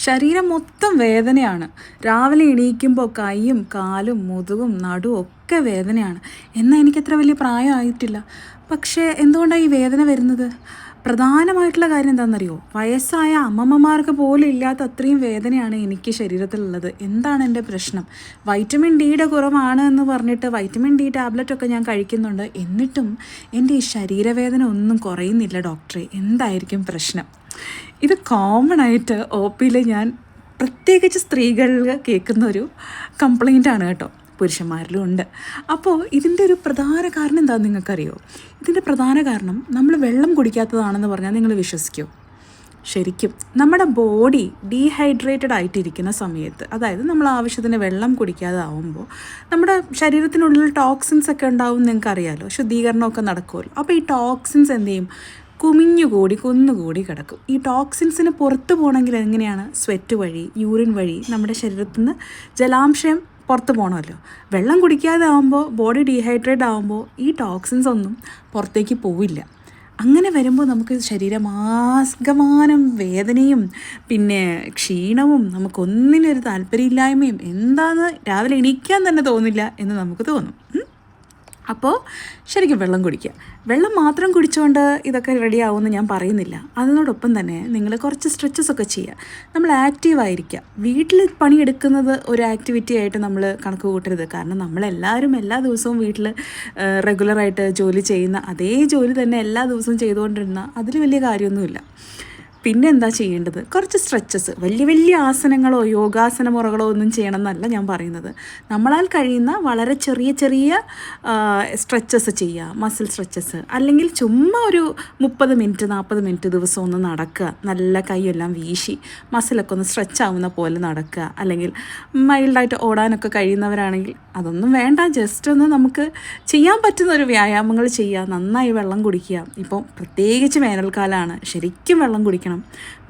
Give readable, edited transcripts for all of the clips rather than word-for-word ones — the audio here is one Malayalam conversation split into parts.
ശരീരം മൊത്തം വേദനയാണ്. രാവിലെ എണീക്കുമ്പോൾ കൈയും കാലും മുതുകും നടുവും ഒക്കെ വേദനയാണ്. എന്നാൽ എനിക്കത്ര വലിയ പ്രായമായിട്ടില്ല. പക്ഷേ എന്തുകൊണ്ടാണ് ഈ വേദന വരുന്നത്? പ്രധാനമായിട്ടുള്ള കാര്യം എന്താണെന്നറിയോ? വയസ്സായ അമ്മമ്മമാർക്ക് പോലും ഇല്ലാത്ത അത്രയും വേദനയാണ് എനിക്ക് ശരീരത്തിലുള്ളത്. എന്താണ് എൻ്റെ പ്രശ്നം? വൈറ്റമിൻ ഡിയുടെ കുറവാണ് എന്ന് പറഞ്ഞിട്ട് വൈറ്റമിൻ ഡി ടാബ്ലറ്റൊക്കെ ഞാൻ കഴിക്കുന്നുണ്ട്. എന്നിട്ടും എൻ്റെ ഈ ശരീരവേദന ഒന്നും കുറയുന്നില്ല ഡോക്ടറെ. എന്തായിരിക്കും പ്രശ്നം? ഇത് കോമൺ ആയിട്ട് ഒ പിയിൽ ഞാൻ പ്രത്യേകിച്ച് സ്ത്രീകളിൽ കേൾക്കുന്ന ഒരു കംപ്ലൈൻ്റാണ് കേട്ടോ. പുരുഷന്മാരിലും ഉണ്ട്. അപ്പോൾ ഇതിൻ്റെ ഒരു പ്രധാന കാരണം എന്താണെന്ന് നിങ്ങൾക്കറിയോ? ഇതിൻ്റെ പ്രധാന കാരണം നമ്മൾ വെള്ളം കുടിക്കാത്തതാണെന്ന് പറഞ്ഞാൽ നിങ്ങൾ വിശ്വസിക്കുമോ? ശരിക്കും നമ്മുടെ ബോഡി ഡീഹൈഡ്രേറ്റഡ് ആയിട്ടിരിക്കുന്ന സമയത്ത്, അതായത് നമ്മൾ ആവശ്യത്തിന് വെള്ളം കുടിക്കാതെ ആവുമ്പോൾ നമ്മുടെ ശരീരത്തിനുള്ളിൽ ടോക്സിൻസ് ഒക്കെ ഉണ്ടാവും. നിങ്ങൾക്കറിയാമല്ലോ, ശുദ്ധീകരണമൊക്കെ നടക്കുമല്ലോ. അപ്പോൾ ഈ ടോക്സിൻസ് എന്ത് ചെയ്യും? കുന്നുകൂടി കിടക്കും. ഈ ടോക്സിൻസിന് പുറത്ത് പോകണമെങ്കിൽ എങ്ങനെയാണ്? സ്വെറ്റ് വഴി, യൂറിൻ വഴി നമ്മുടെ ശരീരത്തിൽ നിന്ന് ജലാംശം പുറത്ത് പോകണമല്ലോ. വെള്ളം കുടിക്കാതെ ആകുമ്പോൾ, ബോഡി ഡീഹൈഡ്രേറ്റ് ആകുമ്പോൾ ഈ ടോക്സിൻസ് ഒന്നും പുറത്തേക്ക് പോവില്ല. അങ്ങനെ വരുമ്പോൾ നമുക്ക് ശരീരമാകമാനം വേദനയും പിന്നെ ക്ഷീണവും, നമുക്കൊന്നിനൊരു താല്പര്യമില്ലായ്മയും, എന്താണെന്ന് രാവിലെ എണീക്കാൻ തന്നെ തോന്നില്ല എന്ന് നമുക്ക് തോന്നും. അപ്പോൾ ശരിക്കും വെള്ളം കുടിക്കുക. വെള്ളം മാത്രം കുടിച്ചുകൊണ്ട് ഇതൊക്കെ റെഡി ആവുമെന്ന് ഞാൻ പറയുന്നില്ല. അതിനോടൊപ്പം തന്നെ നിങ്ങൾ കുറച്ച് സ്ട്രെച്ചസ് ഒക്കെ ചെയ്യുക. നമ്മൾ ആക്റ്റീവായിരിക്കുക. വീട്ടിൽ പണിയെടുക്കുന്നത് ഒരു ആക്ടിവിറ്റി ആയിട്ട് നമ്മൾ കണക്ക് കൂട്ടരുത്. കാരണം നമ്മളെല്ലാവരും എല്ലാ ദിവസവും വീട്ടിൽ റെഗുലറായിട്ട് ജോലി ചെയ്യുന്ന അതേ ജോലി തന്നെ എല്ലാ ദിവസവും ചെയ്തുകൊണ്ടിരുന്ന അതിൽ വലിയ കാര്യമൊന്നുമില്ല. പിന്നെ എന്താ ചെയ്യേണ്ടത്? കുറച്ച് സ്ട്രെച്ചസ്, വലിയ ആസനങ്ങളോ യോഗാസന മുറകളോ ഒന്നും ചെയ്യണമെന്നല്ല ഞാൻ പറയുന്നത്. നമ്മളാൽ കഴിയുന്ന വളരെ ചെറിയ സ്ട്രെച്ചസ് ചെയ്യുക, മസിൽ സ്ട്രെച്ചസ്. അല്ലെങ്കിൽ ചുമ്മാ ഒരു 30 മിനിറ്റ് 40 മിനിറ്റ് ദിവസം ഒന്ന് നടക്കുക. നല്ല കൈയെല്ലാം വീശി മസിലൊക്കെ ഒന്ന് സ്ട്രെച്ച് ആവുന്ന പോലെ നടക്കുക. അല്ലെങ്കിൽ മൈൽഡായിട്ട് ഓടാനൊക്കെ കഴിയുന്നവരാണെങ്കിൽ അതൊന്നും വേണ്ട, ജസ്റ്റ് ഒന്ന് നമുക്ക് ചെയ്യാൻ പറ്റുന്ന ഒരു വ്യായാമങ്ങൾ ചെയ്യുക. നന്നായി വെള്ളം കുടിക്കുക. ഇപ്പോൾ പ്രത്യേകിച്ച് വേനൽക്കാലമാണ്, ശരിക്കും വെള്ളം കുടിക്കണം.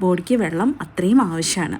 ബോഡിക്ക് വെള്ളം അത്രയും ആവശ്യമാണ്.